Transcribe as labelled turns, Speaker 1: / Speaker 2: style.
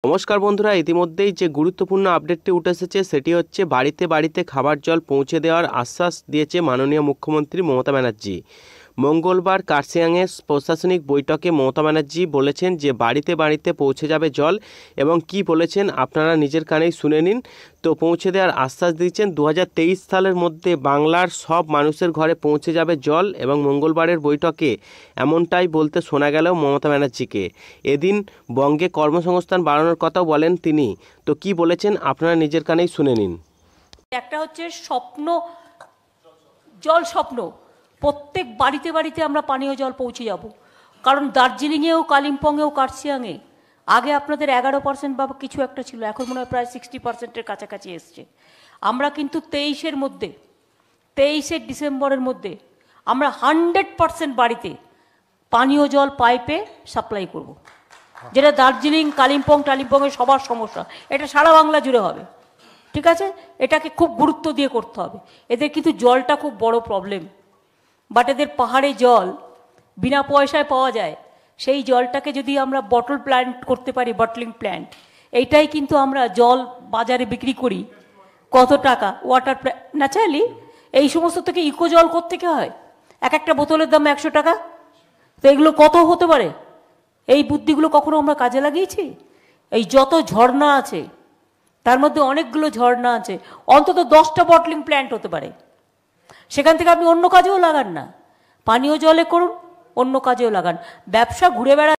Speaker 1: নমস্কার বন্ধুরা, ইতিমধ্যেই যে গুরুত্বপূর্ণ আপডেটটি উঠে এসেছে সেটি হচ্ছে বাড়িতে বাড়িতে খাবার জল পৌঁছে দেওয়ার আশ্বাস দিয়েছে মাননীয় মুখ্যমন্ত্রী মমতা ব্যানার্জি। মঙ্গলবার কার্শিয়াংয়ে প্রশাসনিক বৈঠকে মমতা ব্যানার্জি বলেছেন যে বাড়িতে বাড়িতে পৌঁছে যাবে জল, এবং কি বলেছেন আপনারা নিজের কানেই শুনে নিন। তো পৌঁছে দেওয়ার আশ্বাস দিয়েছেন 2023 সালের মধ্যে বাংলার সব মানুষের ঘরে পৌঁছে যাবে জল, এবং মঙ্গলবারের বৈঠকে এমনটাই বলতে শোনা গেল মমতা ব্যানার্জিকে। এদিন বঙ্গে কর্মসংস্থান বাড়ানোর কথাও বলেন তিনি। তো কি বলেছেন আপনারা নিজের কানেই শুনে নিন।
Speaker 2: একটা হচ্ছে স্বপ্ন, জল স্বপ্ন, প্রত্যেক বাড়িতে বাড়িতে আমরা পানীয় জল পৌঁছে যাব। কারণ দার্জিলিংয়েও, কালিম্পংয়েও, কার্শিয়াংয়ে আগে আপনাদের 11% বা কিছু একটা ছিল, এখন মনে হয় প্রায় 60%-এর কাছাকাছি এসছে। আমরা কিন্তু 23শে ডিসেম্বরের মধ্যে আমরা 100% বাড়িতে পানীয় জল পাইপে সাপ্লাই করব, যেটা দার্জিলিং, কালিম্পং টালিম্পংয়ের সবার সমস্যা, এটা সারা বাংলা জুড়ে হবে। ঠিক আছে, এটাকে খুব গুরুত্ব দিয়ে করতে হবে। এদের কিন্তু জলটা খুব বড় প্রবলেম, বাট এদের পাহাড়ে জল বিনা পয়সায় পাওয়া যায়। সেই জলটাকে যদি আমরা বটল প্ল্যান্ট করতে পারি, বটলিং প্ল্যান্ট, এইটাই কিন্তু আমরা জল বাজারে বিক্রি করি কত টাকা, ওয়াটার ন্যাচারালি এই সমস্ত থেকে ইকো জল কোত্থেকে হয়? এক একটা বোতলের দাম 100 টাকা। তো এগুলো কত হতে পারে? এই বুদ্ধিগুলো কখনো আমরা কাজে লাগিয়েছি? এই যত ঝর্ণা আছে তার মধ্যে অনেকগুলো ঝর্ণা আছে, অন্তত 10টা বটলিং প্ল্যান্ট হতে পারে। সেখান থেকে আপনি অন্য কাজেও লাগান না, পানীয় জলে করুন, অন্য কাজেও লাগান। ব্যবসা ঘুরে বেড়া